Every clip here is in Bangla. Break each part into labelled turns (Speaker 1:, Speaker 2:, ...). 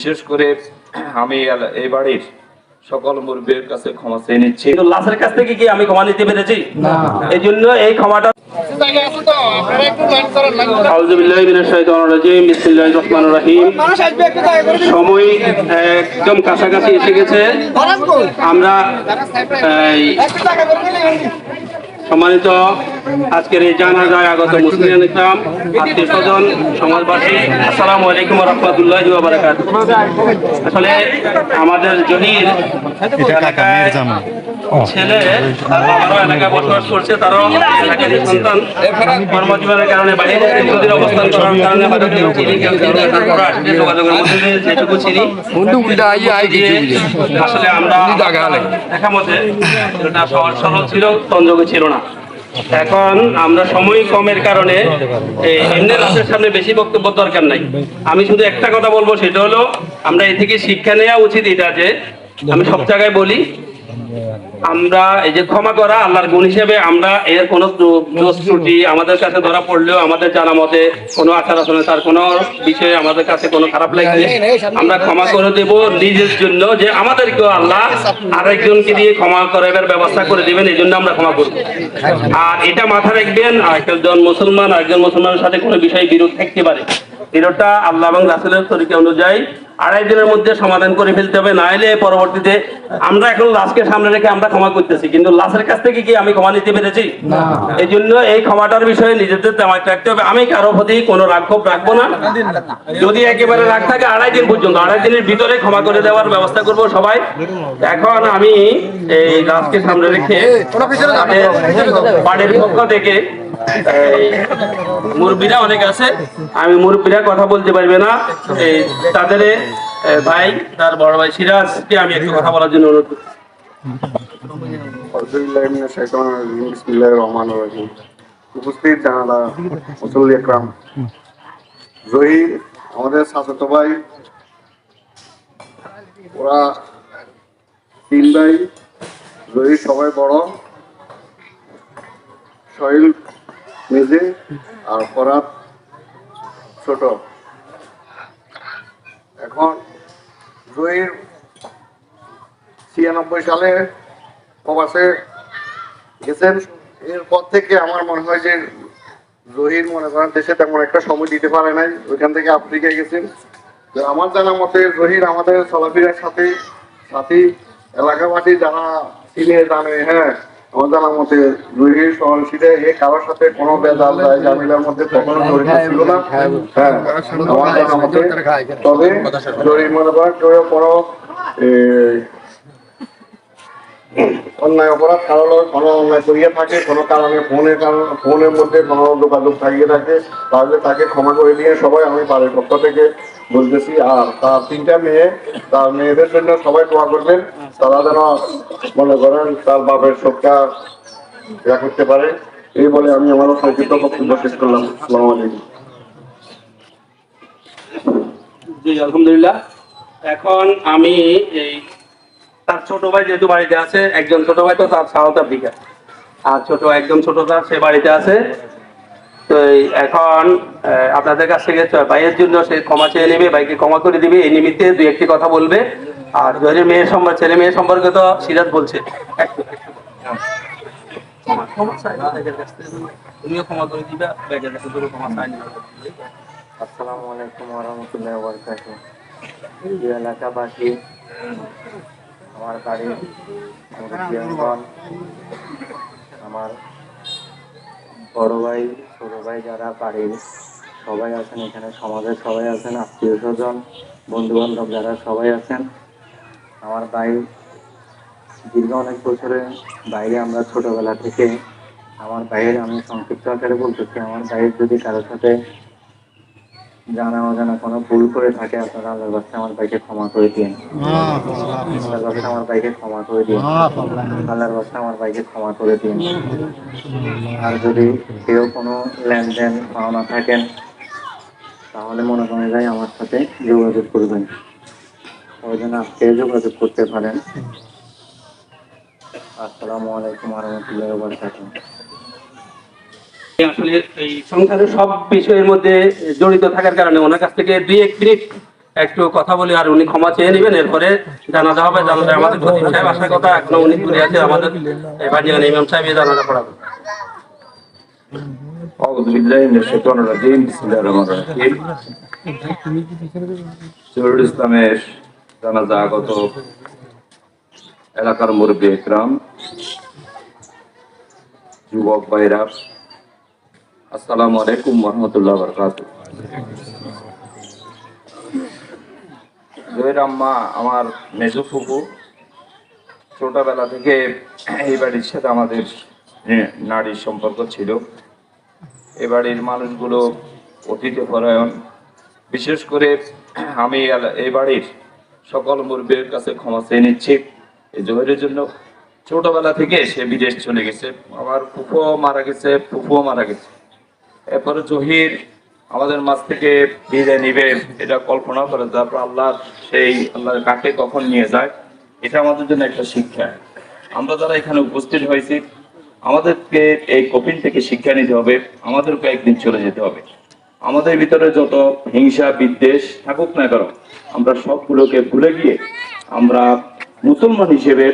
Speaker 1: বিশেষ করে আমি এই বাড়ির সকল মুরব্বীর কাছে ক্ষমা চেয়ে নিচ্ছি। কিন্তু লাশের কাছ থেকে কি আমি ক্ষমা নিতে পেরেছি? না। এই জন্য এই ক্ষমাটা সময় একদম কাছাকাছি এসে গেছে। আমরা সম্মানিত আজকের এই জানাজায় আগত মুসলিম ইসলাম, আত্মীয় স্বজন, সমাজবাসী, আসসালামু আলাইকুম ওয়া রাহমাতুল্লাহি ওয়া বারাকাতুহু। আসলে আমাদের জহির ছেলে তার বাবারও এলাকায় বসবাস করছে, তারও এলাকারই সন্তান। কর্মজীবনের কারণে বাইরে দীর্ঘদিন অবস্থান করার কারণে হয়তো কেউ চিনি, কেউ চিনি না, তারপরে আসলে যোগাযোগের মধ্যে যেটুকু চিনি আসলে আমরা দেখা মতে এটা সহজ সরল ছিল, তঞ্জকে ছিল না। এখন আমরা সময় কমের কারণে এমনি লাশের সামনে বেশি বক্তব্য দরকার নাই। আমি শুধু একটা কথা বলবো, সেটা হলো আমরা এ থেকে শিক্ষা নেওয়া উচিত এটা যে আমি সব জায়গায় বলি, আমরা এই যে ক্ষমা করা আল্লাহর গুণ হিসেবে, আমরা এর কোনো দোষ ত্রুটি আমাদের কাছে ধরা পড়লেও আমাদের জানা মতে কোনো আচার আচরণে তার কোনো বিষয়ে আমাদের কাছে কোনো খারাপ লাগলে আমরা ক্ষমা করে দেব নিজের জন্য, যে আমাদেরকেও আল্লাহ আরেকজনকে দিয়ে ক্ষমা করার ব্যবস্থা করে দেবেন, এই জন্য আমরা ক্ষমা করব। আর এটা মাথা রাখবেন, একজন মুসলমান আরেকজন মুসলমানের সাথে কোনো বিষয়ে বিরোধ থাকতে পারে, বিরোধটা আল্লাহ এবং রাসূলের তরিকা অনুযায়ী 2.5 দিনের মধ্যে সমাধান করে ফেলতে হবে। না হলে পরবর্তীতে আমরা এখন লাশকে সামনে রেখে আমরা ক্ষমা করতেছি, কিন্তু লাশের কাছ থেকে কি আমি ক্ষমা নিতে পেরেছি? না। এই জন্য এই ক্ষমাটার বিষয়ে নিজেদের তেমন রাখতে হবে। আমি কারো প্রতি কোনো রাগক্ষোভ রাখবো না। যদি একেবারে রাগ থাকে 2.5 দিন পর্যন্ত, 2.5 দিনের ভিতরে ক্ষমা করে দেওয়ার ব্যবস্থা করব সবাই। এখন আমি এই লাশকে সামনে রেখে বাড়ির পক্ষ থেকে মুরব্বীরা অনেক আছে, আমি মুরব্বীরা কথা বলতে পারবে না, তাদের ভাই তার বড় ভাই সিরাজকে আমি একটু কথা বলার জন্য অনুরোধ করছি।
Speaker 2: উপস্থিত জানালা মুসল্লি একরাম, জহির আমাদের চাচাতো ভাই, ওরা 3 ভাই। জহির সবাই বড়, সোহেল মেজে আর ফরাদ ছোট। এখন জহির 96 সালে প্রবাসে গেছেন। এরপর থেকে আমার মনে হয় যে জহির মনে করেন দেশে তেমন একটা সময় দিতে পারে নাই, ওইখান থেকে আফ্রিকায় গেছেন। আমার জানা মতে জহির আমাদের চলাফেরার সাথে সাথী এলাকাবাসী যারা চিনে জানে, হ্যাঁ আমার জানা মতে জহির সহনশীলে কারোর সাথে কোনো বেজাল জামিলার মধ্যে কখনো জড়িত ছিল না। হ্যাঁ আমার জানা মতে। তবে জহির মনে করেন কেউ কোনো অন্যায় অপরাধ কারণ কোনো অন্যায় করিয়া থাকে, কোনো কারণে ফোনের মধ্যে কোনো যোগাযোগ থাকিয়ে থাকে, তাহলে তাকে ক্ষমা করে দিয়ে সবাই আমি বাড়ির পক্ষ থেকে বলতেছি। আর তার 3টা মেয়ে, তার মেয়েদের জন্য সবাই দোয়া করবেন, তারা যেন মনে করেন তার বাপের শোকটা ইয়া করতে পারে। এই বলে আমি আমার সংক্ষিপ্ত বক্তব্য শেষ করলাম। আসসালামু আলাইকুম।
Speaker 1: জি আলহামদুলিল্লাহ। এখন আমি এই তার ছোট ভাই যেহেতু বাড়িতে আছে, একজন ছোট ভাই তো তার সাউথ আফ্রিকা, আর একজন ছোট তার সে বাড়িতে আছে। তো এখন আপনাদের কাছ থেকে ভাইয়ের জন্য সে ক্ষমা চেয়ে নেবে, ভাইকে ক্ষমা করে দিবে, এই নিমিত্তে 2-1টি কথা বলবে। আর জহিরের ছেলে মেয়ে সম্পর্কে তো সিরাজ বলছে, তুমিও ক্ষমা করে দিবে, ভাইয়ের কাছে ক্ষমা চাই নিবে।
Speaker 3: আসসালামু আলাইকুম ওয়া রাহমাতুল্লাহি ওয়া বারাকাতুহু। এলাকাবাসী, আমার বাড়ির মুরব্বিয়ানগণ, আমার বড় ভাই ছোট ভাই যারা বাড়ির সবাই আছেন, এখানে সমাজের সবাই আছেন, আত্মীয় স্বজন বন্ধু বান্ধব যারা সবাই আছেন। আমার ভাই দীর্ঘ অনেক বছরের বাইরে, আমরা ছোটবেলা থেকে আমার ভাইয়ের, আমি সংক্ষিপ্ত আকারে বলতেছি, আমার ভাইয়ের যদি কারোর সাথে জানা অজানা কোনো ভুল করে থাকে, আপনারা আল্লাহর কাছে আমার ভাইকে ক্ষমা করে দিন। আল্লাহর কাছে আমার ভাইকে ক্ষমা করে দিন। আল্লাহর কাছে আমার ভাইকে ক্ষমা করে দিন। আর যদি কেউ কোনো লেনদেন পাওনা থাকেন, তাহলে মনে করেন যাই আমার সাথে যোগাযোগ করবেন, ওই জন্য আজকে যোগাযোগ করতে পারেন। আসসালামু আলাইকুম ওয়া রাহমাতুল্লাহি ওয়া বারাকাতুহু।
Speaker 1: আসলে এই সংসারের সব বিষয়ের মধ্যে জড়িত থাকার কারণে ওনার কাছ থেকে 2-1 মিনিট একটু কথা বলি আর উনি ক্ষমা চেয়ে নেবেন, এরপরে জানাজা হবে। জানাজা আমাদের খতিব সাহেব আসার কথা, এখনো উনি ঘুরে আছে, আমাদের বাজিগান ইমাম সাহেব এই জানাজা পড়াবেন।
Speaker 4: আউযু বিল্লাহি মিনাশ শাইতানির রাজিম। বিসমিল্লাহির রহমানির রহিম। শহীদুল ইসলামের জানাজা আগত এলাকার মুরব্বী ইকরাম, যুবক ভাইরা, আসসালামু আলাইকুম ওয়া রাহমাতুল্লাহি ওয়া বারাকাতুহু। জহির আম্মা আমার মেজো ফুফু। ছোটবেলা থেকে এই বাড়ির সাথে আমাদের নারীর সম্পর্ক ছিল। এ বাড়ির মানুষগুলো অতিথি পরায়ণ। বিশেষ করে আমি এই বাড়ির সকল মুরব্বীর কাছে ক্ষমা চেয়ে নিচ্ছি এই জহিরের জন্য। ছোটবেলা থেকে সে বিদেশ চলে গেছে, আমার ফুফুও মারা গেছে, ফুফুও মারা গেছে। এরপরে জহির আমাদের মাঝ থেকে বিদায় নিবে এটা কল্পনা করে, তারপর আল্লাহ কাকে কখন নিয়ে যায়, এটা আমাদের জন্য একটা শিক্ষা। আমরা যারা এখানে উপস্থিত হয়েছি, আমাদেরকে এই কফিন থেকে শিক্ষা নিতে হবে, আমাদেরকে একদিন চলে যেতে হবে। আমাদের ভিতরে যত হিংসা বিদ্বেষ থাকুক না কেন, আমরা সবগুলোকে ভুলে গিয়ে আমরা মুসলমান হিসেবে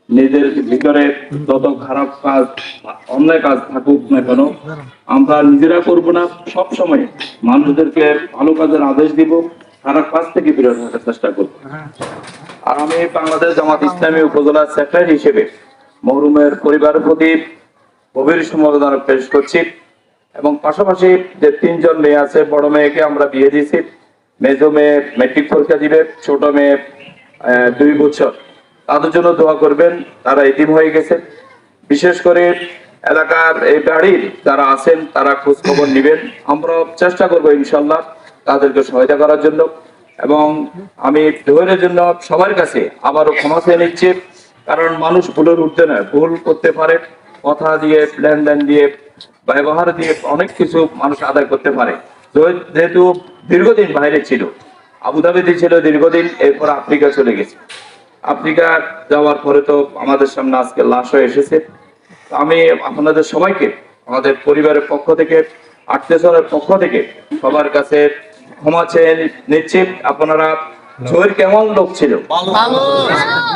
Speaker 4: নিজের ভিতরে যত খারাপ কাজ অন্যায় কাজ থাকুক না কেন আমরা নিজেরা করব না, সব সময় মানুষদেরকে ভালো কাজের আদেশ দিব, খারাপ কাজ থেকে বিরত থাকার চেষ্টা করব। আর আমি বাংলাদেশ জামাত ইসলামী উপজেলা সেক্রেটারি হিসেবে মরহুমের পরিবারের প্রতি গভীর সমবেদনা পেশ করছি। এবং পাশাপাশি যে 3 জন মেয়ে আছে, বড় মেয়েকে আমরা বিয়ে দিয়েছি, মেজো মেয়ে মেট্রিক পরীক্ষা দিবে, ছোট মেয়ে 2 বছর। তাদের জন্য দোয়া করবেন, তারা এতিম হয়ে গেছে। বিশেষ করে এলাকার এই বাড়ির যারা আছেন তারা খোঁজ খবর নেবেন, আমরা চেষ্টা করবো ইনশাল্লাহ তাদেরকে সহায়তা করার জন্য। এবং আমি জহিরের জন্য সবার কাছে আবারও ক্ষমা চেয়ে নিচ্ছি, কারণ মানুষ ভুলের ঊর্ধ্বে নয়, ভুল করতে পারে, কথা দিয়ে লেনদেন দিয়ে ব্যবহার দিয়ে অনেক কিছু মানুষ আদায় করতে পারে। যেহেতু দীর্ঘদিন বাইরে ছিল, আবুধাবিতে ছিল দীর্ঘদিন, এরপর আফ্রিকা চলে গেছে। আফ্রিকা যাওয়ার পরে তো আমাদের সামনে আজকে লাশ হয়ে এসেছে। আমি আপনাদের সবাইকে আমাদের পরিবারের পক্ষ থেকে, আত্মীয়স্বজনের পক্ষ থেকে সবার কাছে ক্ষমা চেয়ে নিচ্ছি। আপনারা জহির কেমন লোক ছিল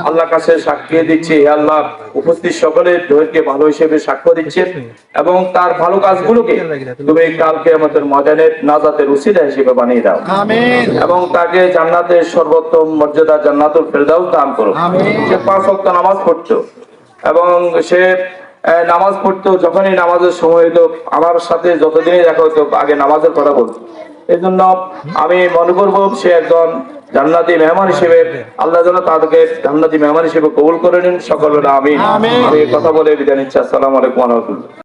Speaker 4: আল্লাহর কাছে সাক্ষী দিচ্ছি, আল্লাহ উপস্থিত সকলে জহিরকে ভালো হিসেবে সাক্ষ্য দিচ্ছেন এবং তার ভালো কাজগুলোকে তুমি কালকে আমাদের ময়দানের নাজাতের উসিলা হিসেবে বানিয়ে দাও এবং তাকে জান্নাতের সর্বোত্তম মর্যাদা জান্নাতুল ফেরদাউস দান করো। সে 5 ওয়াক্ত নামাজ পড়তো এবং সে নামাজ পড়তো, যখনই নামাজের সময় হতো আমার সাথে যতদিনই দেখা হতো আগে নামাজের কথা বলতো। এই জন্য আমি মনে করবো সে একজন জান্নাতি মেহমান হিসেবে, আল্লাহ যেন তাদেরকে জান্নাতি মেহমান হিসেবে কবুল করে নিন সকলের। আমি কথা বলে বিদায় নিচ্ছি। আসসালামু আলাইকুম ওয়া রাহমাতুল্লাহ।